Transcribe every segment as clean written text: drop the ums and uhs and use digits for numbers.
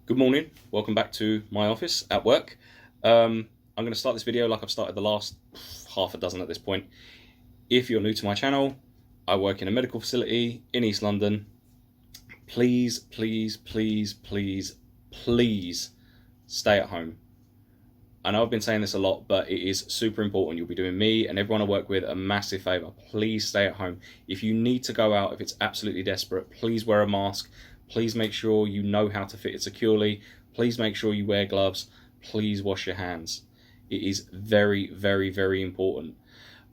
Good morning, welcome back to my office at work. I'm going to start this video like I've started the last half a dozen at this point. If you're new to my channel, I work in a medical facility in East London. Please, please, please, please, please stay at home. I know I've been saying this a lot, but it is super important. You'll be doing me and everyone I work with a massive favour. Please stay at home. If you need to go out, if it's absolutely desperate, please wear a mask. Please make sure you know how to fit it securely. Please make sure you wear gloves. Please wash your hands. It is very, very, very important.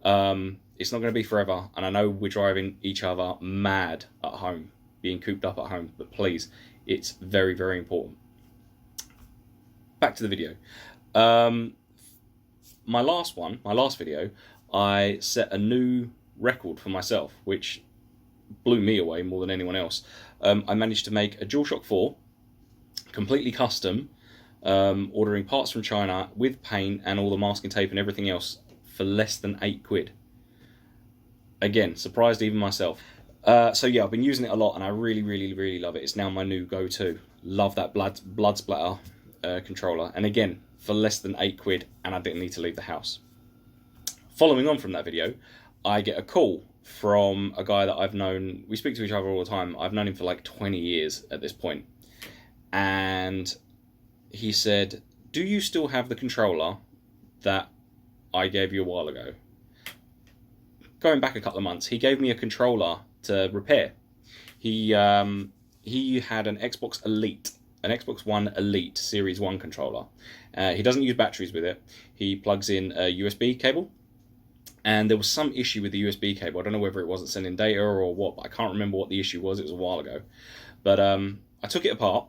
It's not going to be forever, and I know we're driving each other mad at home, being cooped up at home, but please, it's very, very important. Back to the video. My last video, I set a new record for myself, which blew me away more than anyone else. I managed to make a Dualshock 4, completely custom, ordering parts from China with paint and all the masking tape and everything else for less than £8. Again, surprised even myself. So yeah, I've been using it a lot and I really, really, really love it. It's now my new go-to. Love that blood splatter controller. And again, for less than £8, and I didn't need to leave the house. Following on from that video, I get a call from a guy that I've known. We speak to each other all the time. I've known him for like 20 years at this point. And he said, "Do you still have the controller that I gave you a while ago?" Going back a couple of months, he gave me a controller to repair. He had an Xbox Elite, an Xbox One Elite Series 1 controller. He doesn't use batteries with it. He plugs in a USB cable. And there was some issue with the USB cable. I don't know whether it wasn't sending data or what, but I can't remember what the issue was. It was a while ago. But I took it apart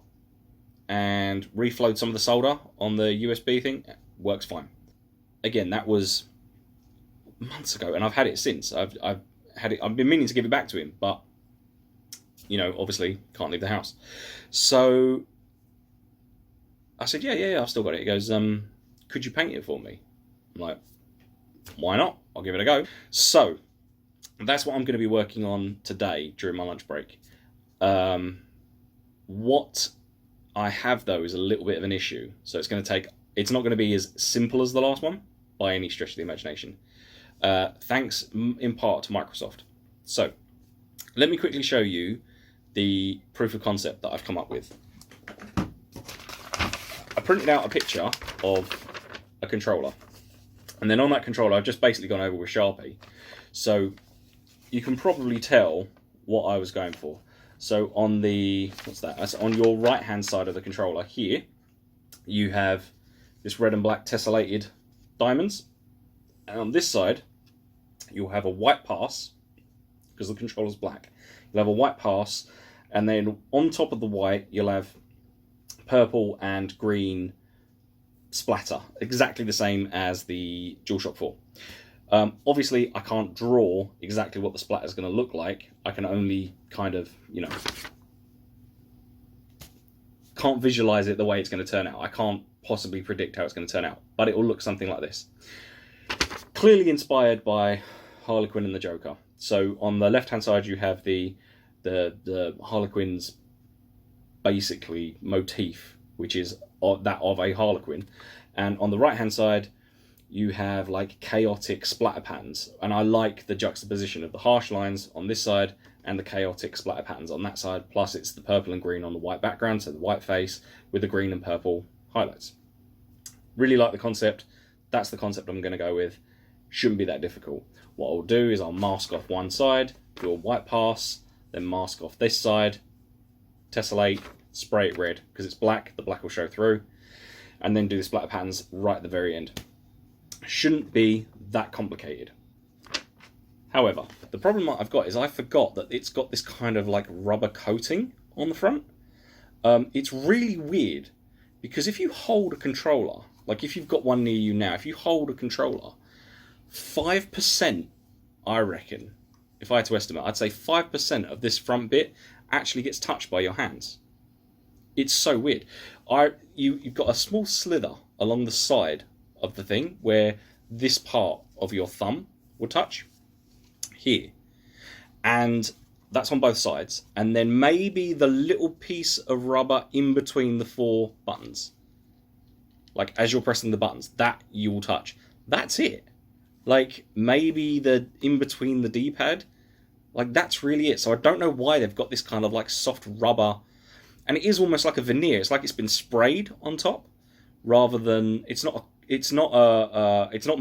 and reflowed some of the solder on the USB thing. It works fine. Again, that was months ago, and I've had it since. I've been meaning to give it back to him, but you know, obviously can't leave the house. So I said, yeah, I've still got it. He goes, could you paint it for me? I'm like, why not? I'll give it a go. So that's what I'm going to be working on today during my lunch break. What I have though is a little bit of an issue. So it's not going to be as simple as the last one by any stretch of the imagination. Thanks in part to Microsoft. So let me quickly show you the proof of concept that I've come up with. I printed out a picture of a controller. And then on that controller, I've just basically gone over with Sharpie. So you can probably tell what I was going for. So on that's on your right-hand side of the controller here, you have this red and black tessellated diamonds. And on this side, you'll have a white pass, because the controller's black. You'll have a white pass, and then on top of the white, you'll have purple and green splatter, exactly the same as the Dualshock 4. Obviously, I can't draw exactly what the splatter is going to look like. I can only kind of, can't visualize it the way it's going to turn out. I can't possibly predict how it's going to turn out, but it will look something like this. Clearly inspired by Harley Quinn and the Joker. So on the left-hand side, you have the Harley Quinn's basically motif, which is that of a Harlequin, and on the right hand side you have like chaotic splatter patterns, and I like the juxtaposition of the harsh lines on this side and the chaotic splatter patterns on that side, plus it's the purple and green on the white background, so the white face with the green and purple highlights. Really like the concept. That's the concept I'm going to go with. Shouldn't be that difficult. What I'll do is I'll mask off one side, do a white pass, then mask off this side, tessellate, spray it red because it's black, the black will show through, and then do the splatter patterns right at the very end. Shouldn't be that complicated. However, the problem that I've got is I forgot that it's got this kind of like rubber coating on the front. It's really weird because if you hold a controller, like if you've got one near you now, if you hold a controller, 5%, I reckon, if I had to estimate, I'd say 5% of this front bit actually gets touched by your hands. It's so weird. You've got a small slither along the side of the thing where this part of your thumb will touch here. And that's on both sides. And then maybe the little piece of rubber in between the 4 buttons. Like, as you're pressing the buttons, that you will touch. That's it. Like, maybe the in between the D-pad. Like, that's really it. So I don't know why they've got this kind of, like, soft rubber. And it is almost like a veneer. It's like it's been sprayed on top, rather than... It's not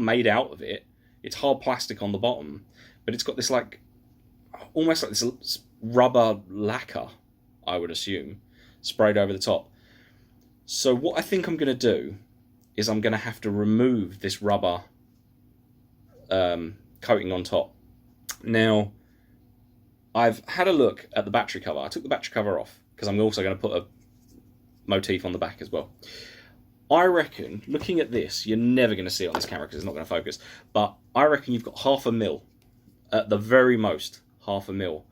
made out of it. It's hard plastic on the bottom. But it's got this, like... almost like this rubber lacquer, I would assume, sprayed over the top. So what I think I'm going to do is I'm going to have to remove this rubber coating on top. Now, I've had a look at the battery cover. I took the battery cover off because I'm also going to put a motif on the back as well. I reckon, looking at this, you're never going to see it on this camera because it's not going to focus, but I reckon you've got 0.5 mil, at the very most, 0.5 mil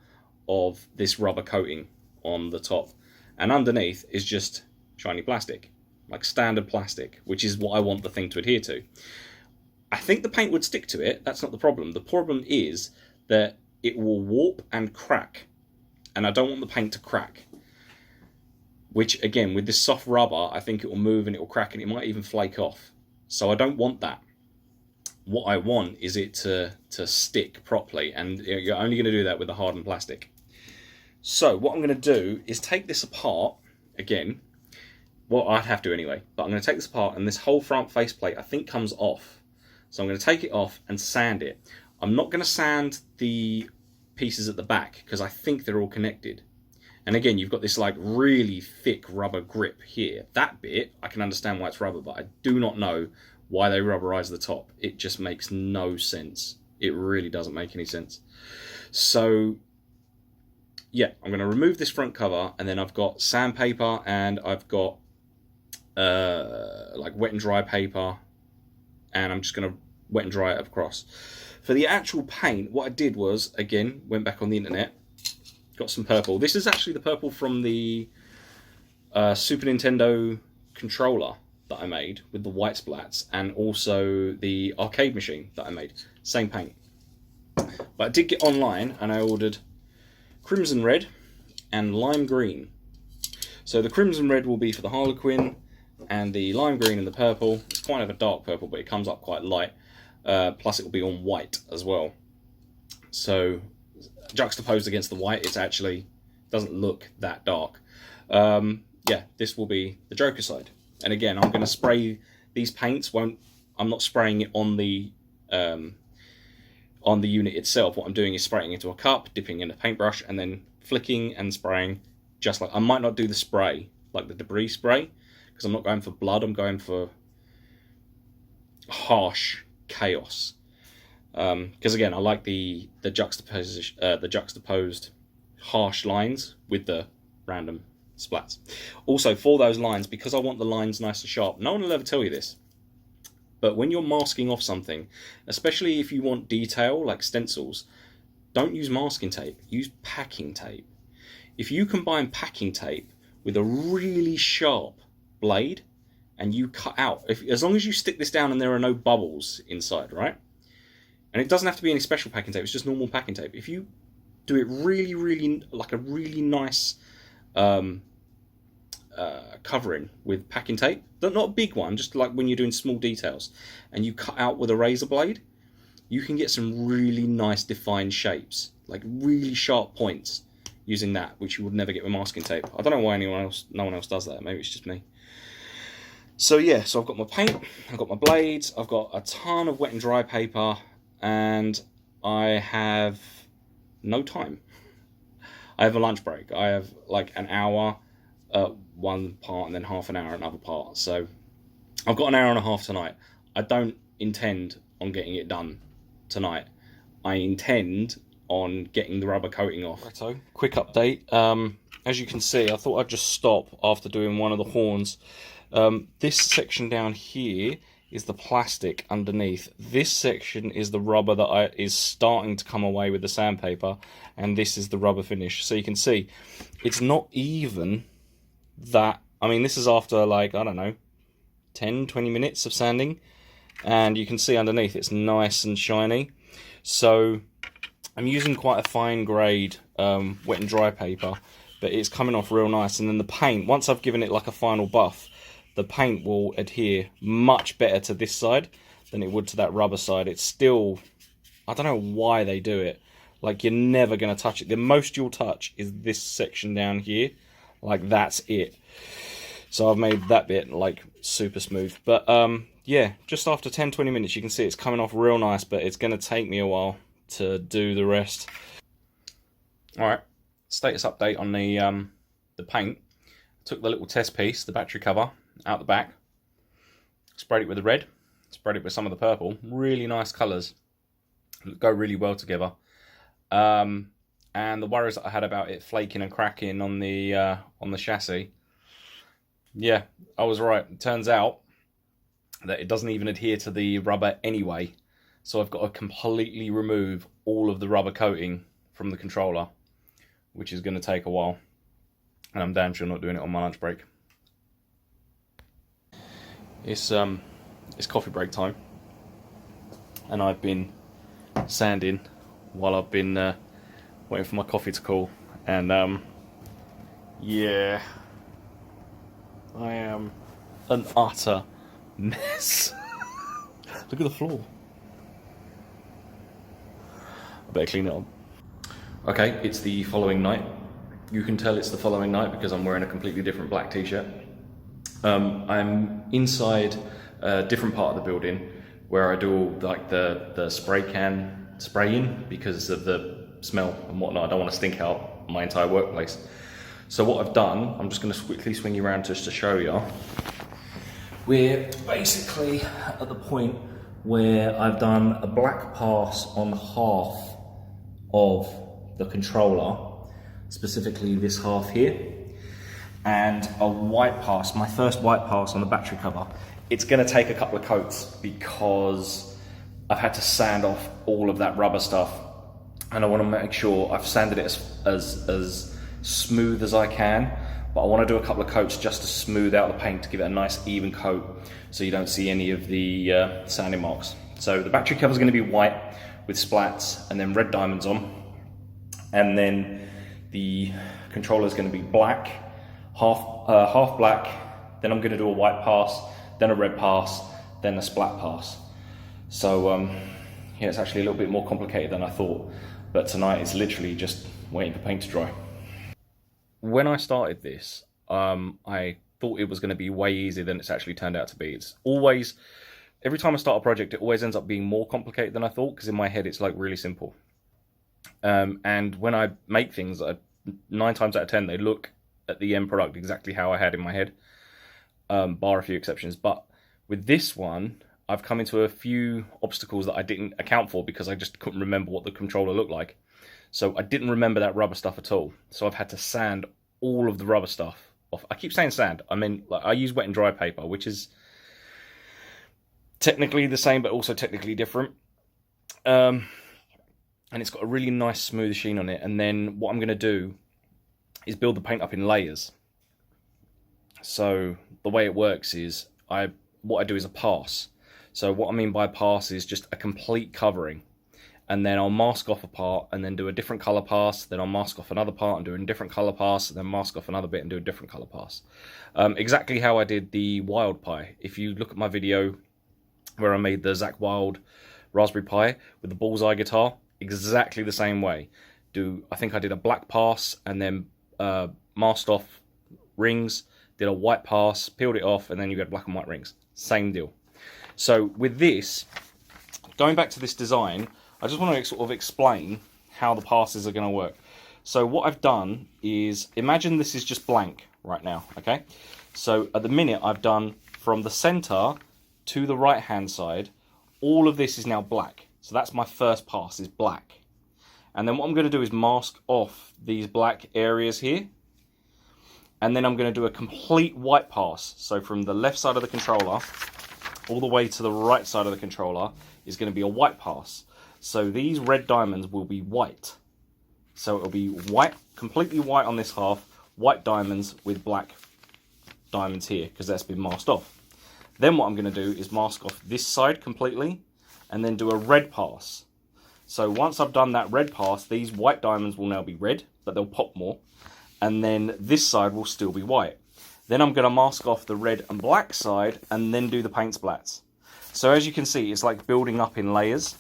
of this rubber coating on the top. And underneath is just shiny plastic, like standard plastic, which is what I want the thing to adhere to. I think the paint would stick to it. That's not the problem. The problem is that it will warp and crack, and I don't want the paint to crack. Which, again, with this soft rubber, I think it will move and it will crack, and it might even flake off. So I don't want that. What I want is it to stick properly, and you're only going to do that with the hardened plastic. So what I'm going to do is take this apart again. Well, I'd have to anyway, but I'm going to take this apart, and this whole front faceplate I think comes off. So I'm going to take it off and sand it. I'm not going to sand the pieces at the back because I think they're all connected. And again, you've got this like really thick rubber grip here. That bit, I can understand why it's rubber, but I do not know why they rubberize the top. It just makes no sense. It really doesn't make any sense. So yeah, I'm going to remove this front cover, and then I've got sandpaper, and I've got like wet and dry paper, and I'm just going to wet and dry it across. For the actual paint, what I did was, again, went back on the internet, got some purple. This is actually the purple from the Super Nintendo controller that I made with the white splats, and also the arcade machine that I made. Same paint. But I did get online, and I ordered crimson red and lime green. So the crimson red will be for the Harley Quinn, and the lime green and the purple. It's kind of a dark purple, but it comes up quite light. Plus it will be on white as well. So juxtaposed against the white, it actually doesn't look that dark. Yeah, this will be the Joker side. And again, I'm going to spray these paints. I'm not spraying it on the unit itself. What I'm doing is spraying into a cup, dipping in a paintbrush, and then flicking and spraying. Just like, I might not do the spray, like the debris spray, because I'm not going for blood. I'm going for harsh chaos. Because again, I like the juxtaposed harsh lines with the random splats. Also, for those lines, because I want the lines nice and sharp, no one will ever tell you this, but when you're masking off something, especially if you want detail like stencils, don't use masking tape, use packing tape. If you combine packing tape with a really sharp blade and you cut out, as long as you stick this down and there are no bubbles inside, right? And it doesn't have to be any special packing tape, it's just normal packing tape. If you do it really, really, like a really nice covering with packing tape, not a big one, just like when you're doing small details, and you cut out with a razor blade, you can get some really nice defined shapes, like really sharp points using that, which you would never get with masking tape. I don't know why no one else does that. Maybe it's just me. So yeah, so I've got my paint, I've got my blades, I've got a ton of wet and dry paper, and I have no time. I have a lunch break. I have like an hour at one part and then half an hour at another part. So I've got an hour and a half tonight. I don't intend on getting it done tonight. I intend on getting the rubber coating off. Righto. Quick update. As you can see, I thought I'd just stop after doing one of the horns. This section down here is the plastic underneath. This section is the rubber that is starting to come away with the sandpaper, and this is the rubber finish. So you can see it's not even that. I mean, this is after like, I don't know, 10-20 minutes of sanding, and you can see underneath it's nice and shiny. So I'm using quite a fine grade wet and dry paper, but it's coming off real nice. And then the paint, once I've given it like a final buff, the paint will adhere much better to this side than it would to that rubber side. It's still, I don't know why they do it. Like, you're never going to touch it. The most you'll touch is this section down here. Like, that's it. So I've made that bit, like, super smooth. But, yeah, just after 10-20 minutes, you can see it's coming off real nice, but it's going to take me a while to do the rest. Alright, status update on the paint. I took the little test piece, the battery cover, out the back. Sprayed it with the red. Sprayed it with some of the purple. Really nice colours. Go really well together. And the worries that I had about it flaking and cracking on the chassis, yeah, I was right. It turns out that it doesn't even adhere to the rubber anyway, so I've got to completely remove all of the rubber coating from the controller, which is going to take a while, and I'm damn sure not doing it on my lunch break. It's coffee break time, and I've been sanding while I've been waiting for my coffee to cool, and yeah, I am an utter mess. Look at the floor. I better clean it up. Okay, it's the following night. You can tell it's the following night because I'm wearing a completely different black t-shirt. I'm inside a different part of the building where I do all like the spray can spraying because of the smell and whatnot. I don't want to stink out my entire workplace. So what I've done, I'm just going to quickly swing you around just to show you. We're basically at the point where I've done a black pass on half of the controller, specifically this half here, and a white pass, my first white pass on the battery cover. It's going to take a couple of coats because I've had to sand off all of that rubber stuff, and I want to make sure I've sanded it as smooth as I can, but I want to do a couple of coats just to smooth out the paint to give it a nice even coat so you don't see any of the sanding marks. So the battery cover is going to be white with splats and then red diamonds on, and then the controller is going to be black, half black, then I'm going to do a white pass, then a red pass, then a splat pass. So yeah, it's actually a little bit more complicated than I thought, but tonight it's literally just waiting for paint to dry. When I started this, I thought it was going to be way easier than it's actually turned out to be. It's always, every time I start a project, it always ends up being more complicated than I thought, because in my head it's like really simple. And when I make things, 9 times out of 10, they look at the end product exactly how I had in my head, bar a few exceptions. But with this one, I've come into a few obstacles that I didn't account for because I just couldn't remember what the controller looked like. So I didn't remember that rubber stuff at all. So I've had to sand all of the rubber stuff off. I keep saying sand. I mean, like, I use wet and dry paper, which is technically the same, but also technically different. And it's got a really nice smooth sheen on it. And then what I'm going to do is build the paint up in layers. So the way it works is what I do is a pass. So what I mean by pass is just a complete covering. And then I'll mask off a part and then do a different colour pass. Then I'll mask off another part and do a different colour pass. And then mask off another bit and do a different colour pass. Exactly how I did the Wild Pie. If you look at my video where I made the Zakk Wylde Raspberry Pi with the Bullseye guitar, exactly the same way. I think I did a black pass and then masked off rings, did a white pass, peeled it off, and then you get black and white rings. Same deal. So with this, going back to this design, I just want to sort of explain how the passes are going to work. So what I've done is, imagine this is just blank right now, okay? So at the minute, I've done from the center to the right-hand side, all of this is now black. So that's my first pass, is black. And then what I'm going to do is mask off these black areas here. And then I'm going to do a complete white pass. So from the left side of the controller all the way to the right side of the controller is going to be a white pass. So these red diamonds will be white. So it'll be white, completely white on this half, white diamonds with black diamonds here, because that's been masked off. Then what I'm going to do is mask off this side completely, and then do a red pass. So once I've done that red pass, these white diamonds will now be red, but they'll pop more. And then this side will still be white. Then I'm going to mask off the red and black side and then do the paint splats. So as you can see, it's like building up in layers.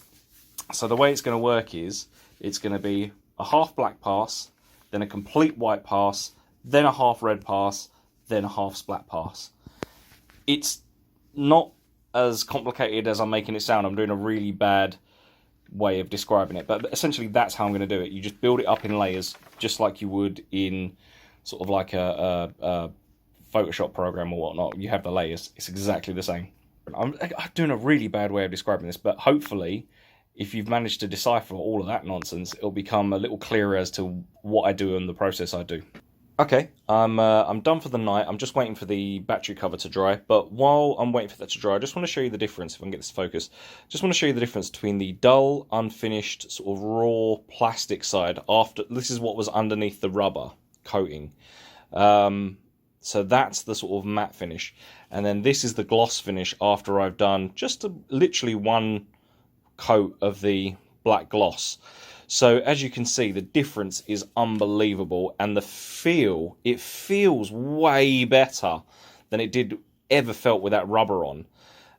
So the way it's going to work is, it's going to be a half black pass, then a complete white pass, then a half red pass, then a half splat pass. It's not as complicated as I'm making it sound. I'm doing a really bad way of describing it, but essentially that's how I'm going to do it. You just build it up in layers, just like you would in sort of like a Photoshop program or whatnot. You have the layers. It's exactly the same. I'm doing a really bad way of describing this, but hopefully if you've managed to decipher all of that nonsense, it'll become a little clearer as to what I do and the process I do. Okay, I'm done for the night. I'm just waiting for the battery cover to dry. But while I'm waiting for that to dry, I just want to show you the difference, if I can get this focused. Just want to show you the difference between the dull, unfinished, sort of raw plastic side after... This is what was underneath the rubber coating. So that's the sort of matte finish. And then this is the gloss finish after I've done just literally one coat of the black gloss. So as you can see, the difference is unbelievable, and the feel, it feels way better than it did ever felt with that rubber on,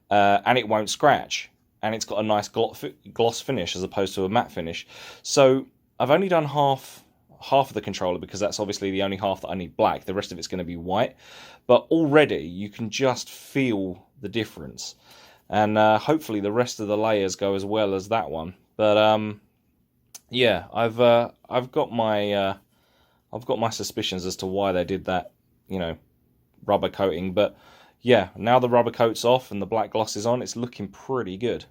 and it won't scratch, and it's got a nice gloss finish as opposed to a matte finish. So I've only done half of the controller because that's obviously the only half that I need black. The rest of it's going to be white, but already you can just feel the difference, and hopefully the rest of the layers go as well as that one. But yeah, I've got my suspicions as to why they did that, you know, rubber coating. But yeah, now the rubber coat's off and the black gloss is on, it's looking pretty good.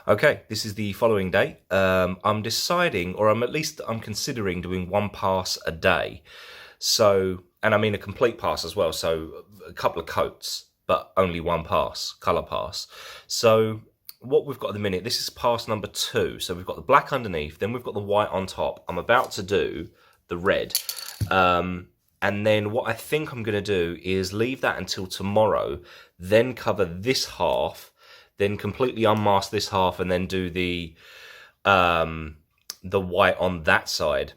Okay, this is the following day. I'm deciding, or I'm considering doing one pass a day. So, and I mean a complete pass as well. So a couple of coats, but only one pass, color pass. So what we've got at the minute, this is pass number 2. So we've got the black underneath, then we've got the white on top. I'm about to do the red. And then what I think I'm going to do is leave that until tomorrow, then cover this half, then completely unmask this half, and then do the white on that side.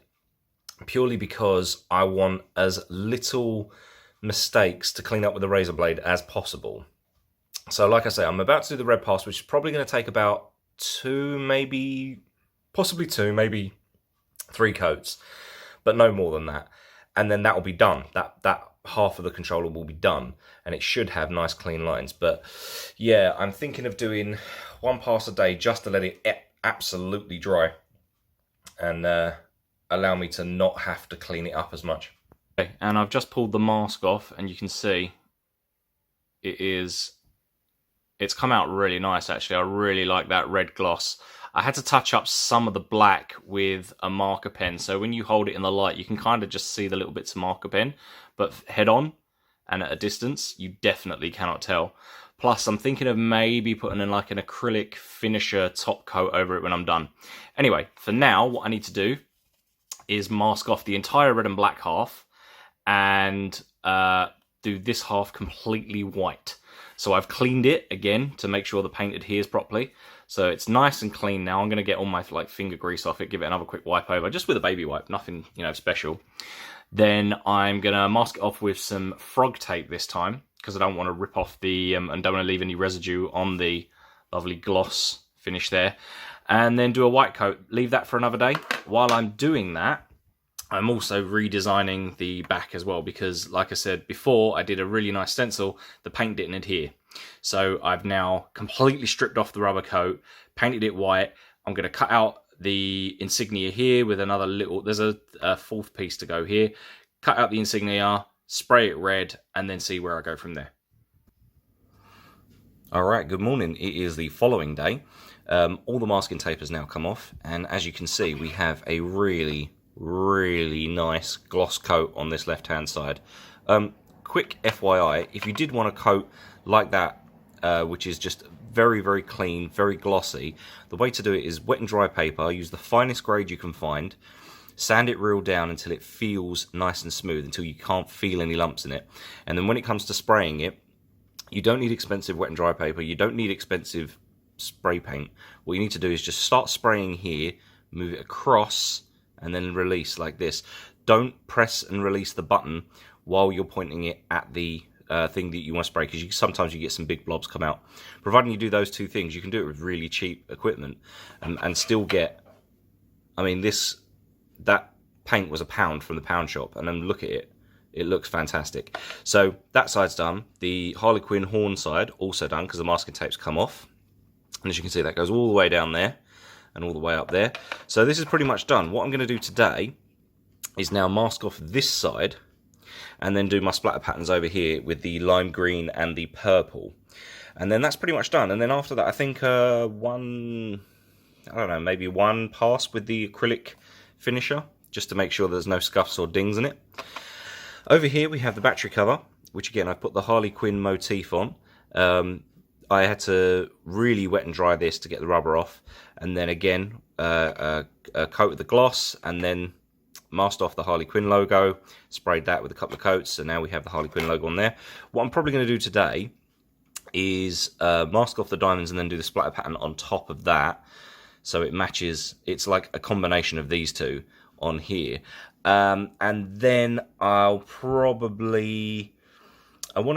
Purely because I want as little mistakes to clean up with the razor blade as possible. So like I say, I'm about to do the red pass, which is probably going to take about 2, maybe 3 coats, but no more than that. And then that will be done. That half of the controller will be done, and it should have nice clean lines. But yeah, I'm thinking of doing one pass a day just to let it absolutely dry and allow me to not have to clean it up as much. Okay, and I've just pulled the mask off, and you can see it's come out really nice, actually. I really like that red gloss. I had to touch up some of the black with a marker pen, so when you hold it in the light, you can kind of just see the little bits of marker pen, but head on and at a distance, you definitely cannot tell. Plus, I'm thinking of maybe putting in like an acrylic finisher top coat over it when I'm done. Anyway, for now, what I need to do is mask off the entire red and black half and do this half completely white. So I've cleaned it again to make sure the paint adheres properly. So it's nice and clean now. I'm going to get all my finger grease off it, give it another quick wipe over, just with a baby wipe, nothing special. Then I'm going to mask it off with some frog tape this time, because I don't want to rip off the, and don't want to leave any residue on the lovely gloss finish there. And then do a white coat, leave that for another day. While I'm doing that, I'm also redesigning the back as well, because like I said before, I did a really nice stencil, the paint didn't adhere. So I've now completely stripped off the rubber coat, painted it white. I'm going to cut out the insignia here with another little, there's a fourth piece to go here. Cut out the insignia, spray it red, and then see where I go from there. Alright, good morning. It is the following day. All the masking tape has now come off, and as you can see, we have a really nice gloss coat on this left hand side. Quick FYI, if you did want a coat like that, which is just very clean, very glossy, the way to do it is wet and dry paper, use the finest grade you can find, sand it real down until it feels nice and smooth, until you can't feel any lumps in it, and then when it comes to spraying it, you don't need expensive wet and dry paper, you don't need expensive spray paint, what you need to do is just start spraying here, move it across, and then release like this. Don't press and release the button while you're pointing it at the thing that you want to spray, because sometimes you get some big blobs come out. Providing you do those two things, you can do it with really cheap equipment and still get, I mean, that paint was £1 from the pound shop, and then look at it. It looks fantastic. So that side's done. The Harley Quinn horn side also done, because the masking tape's come off. And as you can see, that goes all the way down there and all the way up there. So this is pretty much done. What I'm going to do today is now mask off this side and then do my splatter patterns over here with the lime green and the purple. And then that's pretty much done. And then after that, I think maybe one pass with the acrylic finisher, just to make sure there's no scuffs or dings in it. Over here we have the battery cover, which again I put the Harley Quinn motif on. I had to really wet and dry this to get the rubber off, and then again a coat of the gloss, and then masked off the Harley Quinn logo, sprayed that with a couple of coats, so now we have the Harley Quinn logo on there. What I'm probably going to do today is mask off the diamonds and then do the splatter pattern on top of that, so it matches. It's like a combination of these two on here. And then I want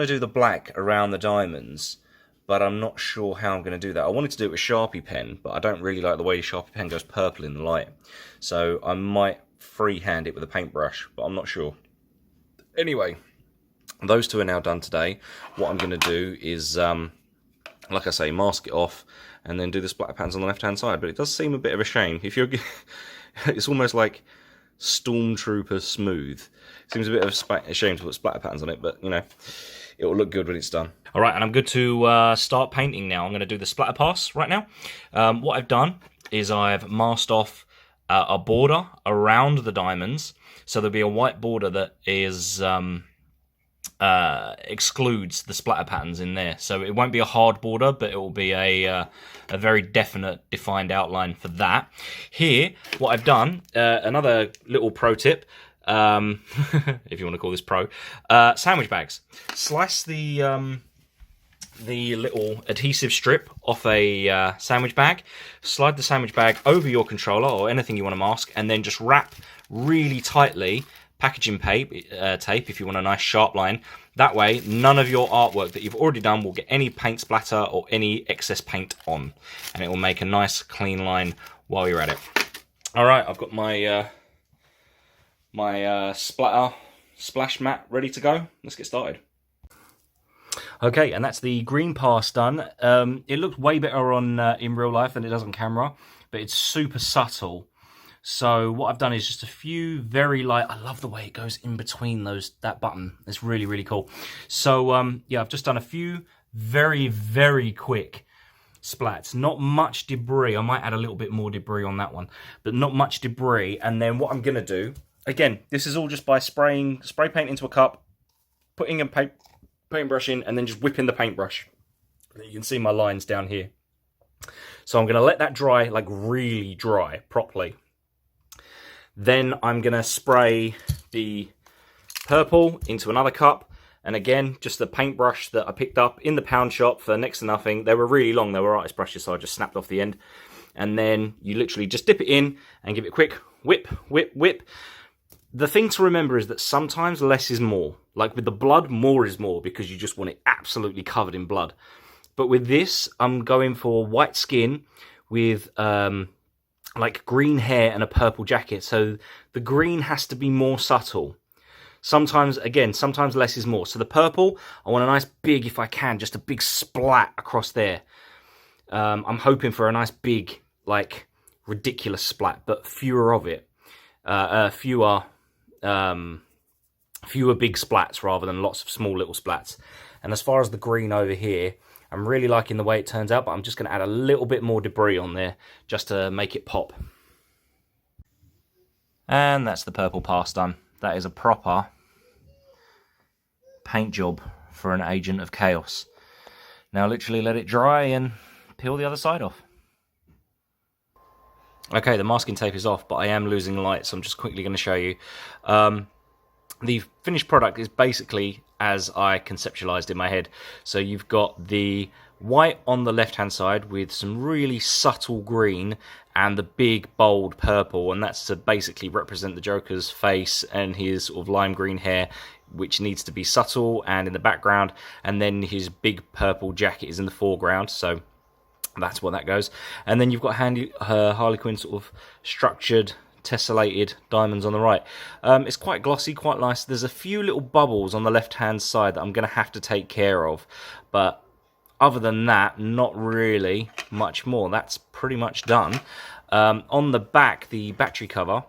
to do the black around the diamonds, but I'm not sure how I'm going to do that. I wanted to do it with Sharpie pen, but I don't really like the way the Sharpie pen goes purple in the light. So I might freehand it with a paintbrush, but I'm not sure. Anyway, those two are now done today. What I'm going to do is, like I say, mask it off and then do the splatter patterns on the left-hand side. But it does seem a bit of a shame. If you're, it's almost like Stormtrooper smooth. Seems a bit of a shame to put splatter patterns on it, but, you know, it will look good when it's done. All right, and I'm good to start painting now. I'm going to do the splatter pass right now. What I've done is I've masked off a border around the diamonds, so there'll be a white border that is excludes the splatter patterns in there. So it won't be a hard border, but it will be a very definite, defined outline for that. Here, what I've done, another little pro tip, if you want to call this pro, sandwich bags. Slice the little adhesive strip off a sandwich bag, slide the sandwich bag over your controller or anything you want to mask, and then just wrap really tightly packaging tape if you want a nice sharp line. That way, none of your artwork that you've already done will get any paint splatter or any excess paint on, and it will make a nice clean line while you're at it. All right, I've got my splatter splash mat ready to go. Let's get started. Okay, and that's the green pass done. It looks way better on in real life than it does on camera, but it's super subtle. So what I've done is just a few very light. I love the way it goes in between that button. It's really, really cool. So yeah, I've just done a few very, very quick splats. Not much debris. I might add a little bit more debris on that one, but not much debris. And then what I'm gonna do, again, this is all just by spraying spray paint into a cup, putting a paintbrush in, and then just whipping the paintbrush. You can see my lines down here. So I'm gonna let that dry, like really dry, properly. Then I'm going to spray the purple into another cup. And again, just the paintbrush that I picked up in the pound shop for next to nothing. They were really long. They were artist brushes, so I just snapped off the end. And then you literally just dip it in and give it a quick whip, whip, whip. The thing to remember is that sometimes less is more. Like with the blood, more is more because you just want it absolutely covered in blood. But with this, I'm going for white skin with like green hair and a purple jacket. So the green has to be more subtle. Sometimes less is more. So the purple, I want a nice big, if I can, just a big splat across there. I'm hoping for a nice big, like, ridiculous splat, but fewer of it. Fewer big splats rather than lots of small little splats. And as far as the green over here, I'm really liking the way it turns out, but I'm just going to add a little bit more debris on there just to make it pop. And that's the purple pass done. That is a proper paint job for an agent of chaos. Now literally let it dry and peel the other side off. Okay, the masking tape is off, but I am losing light, so I'm just quickly going to show you. The finished product is basically as I conceptualized in my head. So you've got the white on the left hand side with some really subtle green and the big bold purple, and that's to basically represent the Joker's face and his sort of lime green hair, which needs to be subtle and in the background, and then his big purple jacket is in the foreground, so that's what that goes. And then you've got Harley Quinn sort of structured tessellated diamonds on the right. It's quite glossy, quite nice. There's a few little bubbles on the left hand side that I'm going to have to take care of, but other than that, not really much more. That's pretty much done. On the back, the battery cover,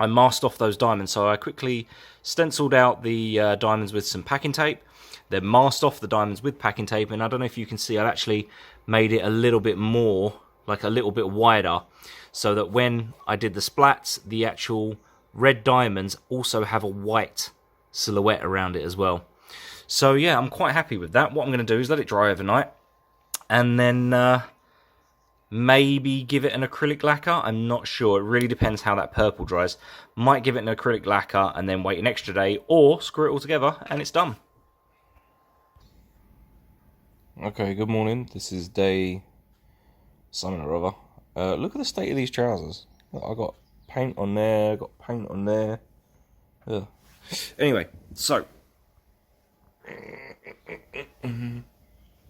I masked off those diamonds, so I quickly stenciled out the diamonds with some packing tape, then masked off the diamonds with packing tape, and I don't know if you can see, I've actually made it a little bit more, like a little bit wider, so that when I did the splats, the actual red diamonds also have a white silhouette around it as well. So yeah, I'm quite happy with that. What I'm going to do is let it dry overnight, and then maybe give it an acrylic lacquer. I'm not sure. It really depends how that purple dries. Might give it an acrylic lacquer and then wait an extra day, or screw it all together and it's done. Okay, good morning. This is day something or other. Look at the state of these trousers. Look, I got paint on there, got paint on there. Ugh. Anyway, so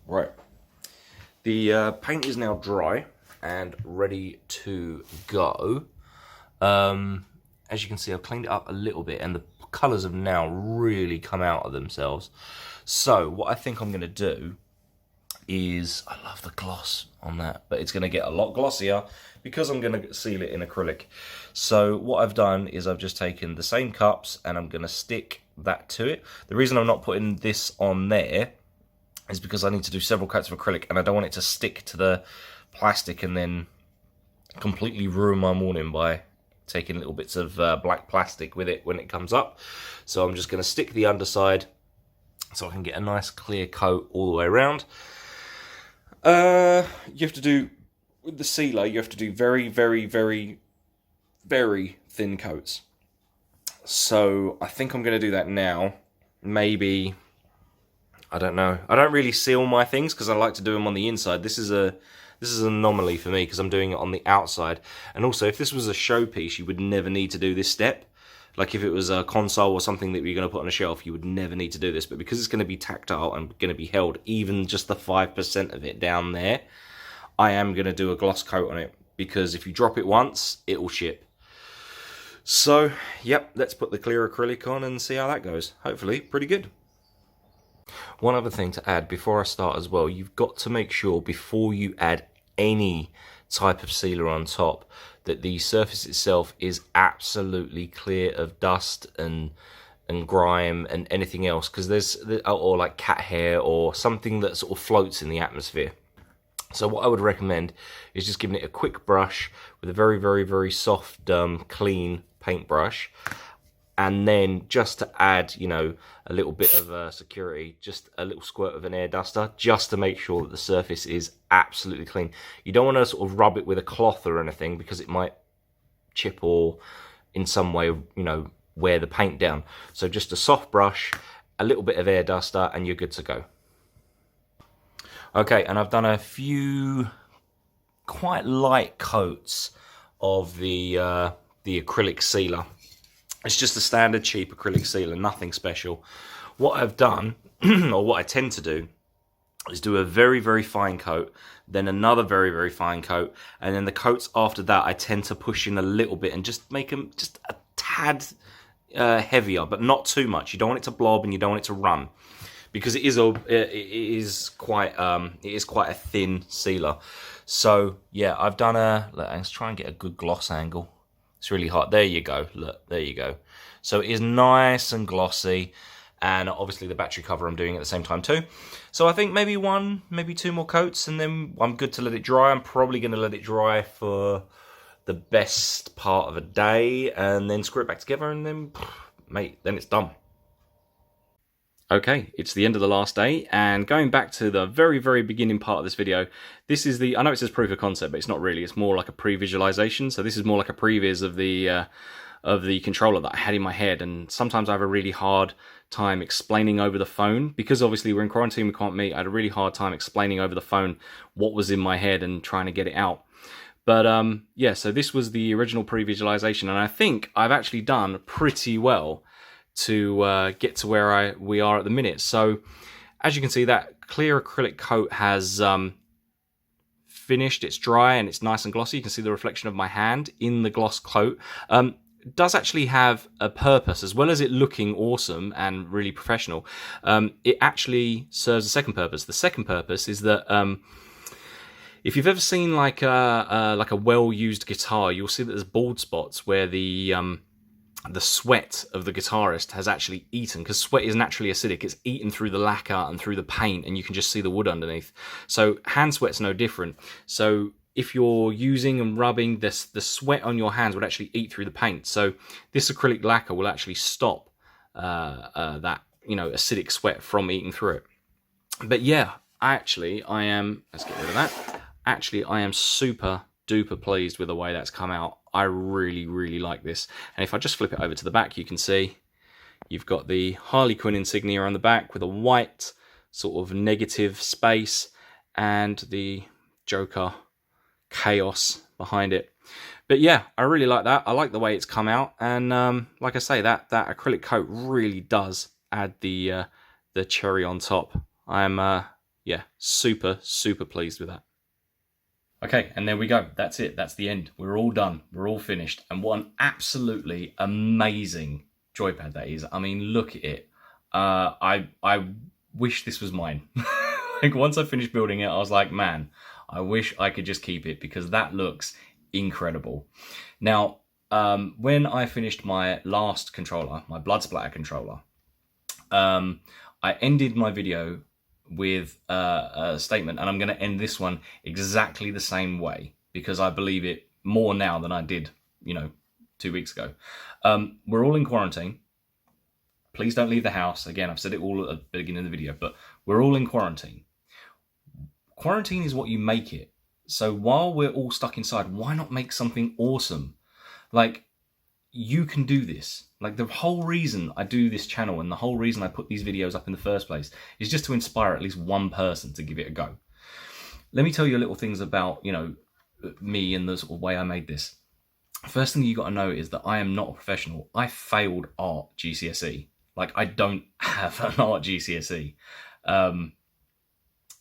right, the paint is now dry and ready to go. As you can see, I've cleaned it up a little bit, and the colours have now really come out of themselves. So what I think I'm going to do is, I love the gloss on that, but it's going to get a lot glossier because I'm going to seal it in acrylic. So what I've done is I've just taken the same cups and I'm going to stick that to it. The reason I'm not putting this on there is because I need to do several coats of acrylic, and I don't want it to stick to the plastic and then completely ruin my morning by taking little bits of black plastic with it when it comes up. So I'm just going to stick the underside so I can get a nice clear coat all the way around. You have to do, with the sealer, you have to do very, very, very, very thin coats. So I think I'm going to do that now. Maybe, I don't know. I don't really seal my things because I like to do them on the inside. This is an anomaly for me because I'm doing it on the outside. And also, if this was a showpiece, you would never need to do this step. Like if it was a console or something that you're going to put on a shelf, you would never need to do this. But because it's going to be tactile and going to be held, even just the 5% of it down there, I am going to do a gloss coat on it. Because if you drop it once, it will ship. So, yep, let's put the clear acrylic on and see how that goes. Hopefully, pretty good. One other thing to add before I start as well, you've got to make sure before you add any type of sealer on top that the surface itself is absolutely clear of dust and grime and anything else, because or like cat hair or something that sort of floats in the atmosphere. So what I would recommend is just giving it a quick brush with a very, very, very soft, clean paintbrush, and then just to add, you know, a little bit of security, just a little squirt of an air duster, just to make sure that the surface is absolutely clean. You don't want to sort of rub it with a cloth or anything because it might chip or in some way, you know, wear the paint down. So just a soft brush, a little bit of air duster, and you're good to go. Okay, and I've done a few quite light coats of the acrylic sealer. It's just a standard cheap acrylic sealer, nothing special. What I've done, or what I tend to do, is do a very, very fine coat, then another very, very fine coat, and then the coats after that I tend to push in a little bit and just make them just a tad heavier, but not too much. You don't want it to blob and you don't want it to run, because it is quite a thin sealer. So yeah, I've done let's try and get a good gloss angle. It's really hot. There you go. Look, there you go. So it is nice and glossy, and obviously the battery cover I'm doing at the same time too. So I think maybe one, maybe two more coats, and then I'm good to let it dry. I'm probably going to let it dry for the best part of a day, and then screw it back together, and then, mate, then it's done. Okay, it's the end of the last day, and going back to the very, very beginning part of this video, this is I know it says proof of concept, but it's not really, it's more like a pre-visualization, so this is more like a previs of of the controller that I had in my head, and sometimes I have a really hard time explaining over the phone, because obviously we're in quarantine, we can't meet. I had a really hard time explaining over the phone what was in my head and trying to get it out. But yeah, so this was the original pre-visualization, and I think I've actually done pretty well to get to where we are at the minute. So as you can see, that clear acrylic coat has finished. It's dry and it's nice and glossy. You can see the reflection of my hand in the gloss coat. It does actually have a purpose, as well as it looking awesome and really professional. It actually serves a second purpose. The second purpose is that if you've ever seen like a well-used guitar, you'll see that there's bald spots where the sweat of the guitarist has actually eaten, because sweat is naturally acidic. It's eaten through the lacquer and through the paint, and you can just see the wood underneath. So hand sweat's no different. So if you're using and rubbing this, the sweat on your hands would actually eat through the paint. So this acrylic lacquer will actually stop that, acidic sweat from eating through it. But yeah, let's get rid of that. Actually, I am super duper pleased with the way that's come out. I really, really like this. And if I just flip it over to the back, you can see you've got the Harley Quinn insignia on the back with a white sort of negative space and the Joker chaos behind it. But yeah, I really like that. I like the way it's come out, and like I say, that acrylic coat really does add the cherry on top. I'm super pleased with that. Okay, and there we go. That's it. That's the end. We're all done. We're all finished. And what an absolutely amazing joypad that is. I mean, look at it. I wish this was mine. Like, once I finished building it, I was like, man, I wish I could just keep it, because that looks incredible. Now, when I finished my last controller, my blood splatter controller, I ended my video with a statement, and I'm going to end this one exactly the same way, because I believe it more now than I did, 2 weeks ago. We're all in quarantine. Please don't leave the house. Again, I've said it all at the beginning of the video, but we're all in quarantine. Quarantine is what you make it. So while we're all stuck inside, why not make something awesome? Like, you can do this. Like, the whole reason I do this channel and the whole reason I put these videos up in the first place is just to inspire at least one person to give it a go. Let me tell you little things about, me and the sort of way I made this. First thing you got to know is that I am not a professional. I failed art GCSE. Like, I don't have an art GCSE.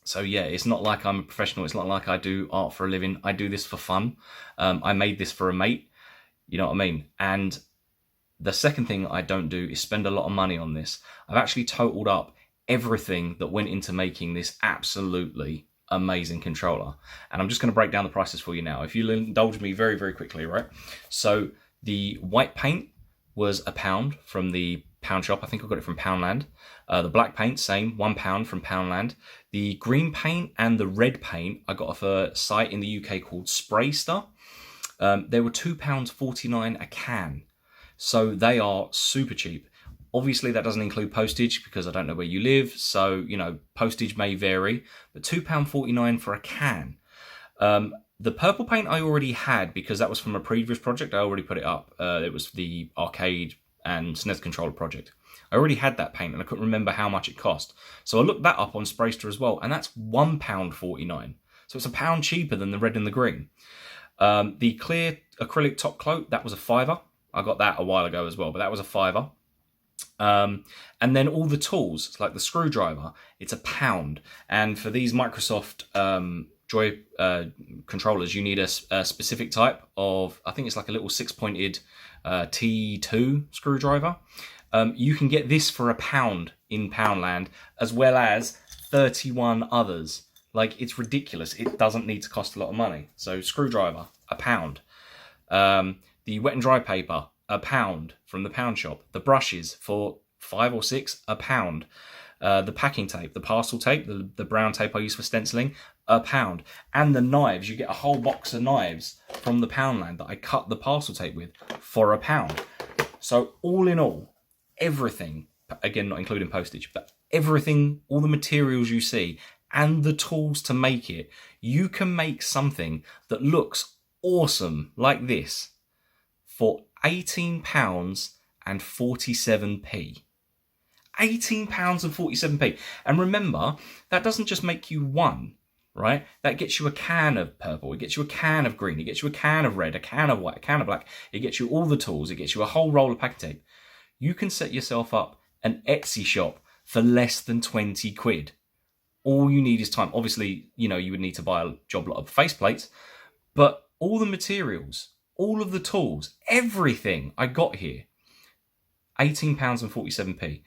So yeah, it's not like I'm a professional. It's not like I do art for a living. I do this for fun. I made this for a mate. You know what I mean? And the second thing I don't do is spend a lot of money on this. I've actually totaled up everything that went into making this absolutely amazing controller. And I'm just going to break down the prices for you now. If you'll indulge me very, very quickly, right? So the white paint was £1 from the pound shop. I think I got it from Poundland. The black paint, same, £1 from Poundland. The green paint and the red paint I got off a site in the UK called Spraystar. They were £2.49 a can. So they are super cheap. Obviously, that doesn't include postage, because I don't know where you live. So, postage may vary. But £2.49 for a can. The purple paint I already had, because that was from a previous project. I already put it up. It was the arcade and SNES controller project. I already had that paint, and I couldn't remember how much it cost. So I looked that up on Spraystar as well, and that's £1.49. So it's £1 cheaper than the red and the green. The clear acrylic top coat, that was a £5. I got that a while ago as well, but that was a £5. And then all the tools, like the screwdriver, it's £1. And for these Microsoft Joy controllers, you need a specific type of, I think it's like a little 6-pointed T2 screwdriver. You can get this for £1 in Poundland, as well as 31 others. Like, it's ridiculous. It doesn't need to cost a lot of money. So screwdriver, £1. The wet and dry paper, £1 from the pound shop. The brushes for 5 or 6, £1. The packing tape, the parcel tape, the brown tape I use for stenciling, £1. And the knives, you get a whole box of knives from the Poundland that I cut the parcel tape with for £1. So all in all, everything, again not including postage, but everything, all the materials you see and the tools to make it, you can make something that looks awesome like this for £18.47p. £18.47p. And remember, that doesn't just make you one, right? That gets you a can of purple, it gets you a can of green, it gets you a can of red, a can of white, a can of black, it gets you all the tools, it gets you a whole roll of pack tape. You can set yourself up an Etsy shop for less than 20 quid. All you need is time. Obviously, you would need to buy a job lot of faceplates, but all the materials, all of the tools, everything I got here, £18.47p.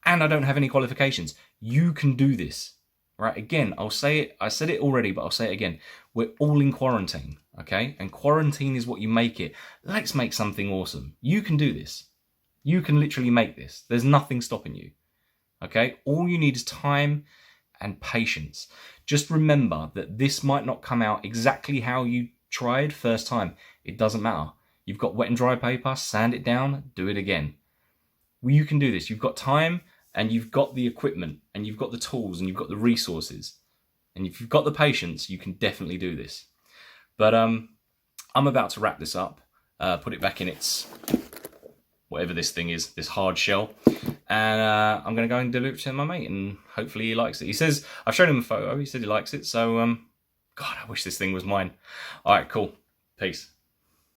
And I don't have any qualifications. You can do this, right? Again, I'll say it. I said it already, but I'll say it again. We're all in quarantine, okay? And quarantine is what you make it. Let's make something awesome. You can do this. You can literally make this. There's nothing stopping you, okay? All you need is time and patience. Just remember that this might not come out exactly how you tried first time. It doesn't matter. You've got wet and dry paper, sand it down, do it again. Well, you can do this. You've got time and you've got the equipment and you've got the tools and you've got the resources. And if you've got the patience, you can definitely do this. But I'm about to wrap this up, put it back in its, whatever this thing is, this hard shell. And I'm going to go and deliver it to my mate and hopefully he likes it. He says, I've shown him a photo, he said he likes it. So, God, I wish this thing was mine. All right, cool. Peace.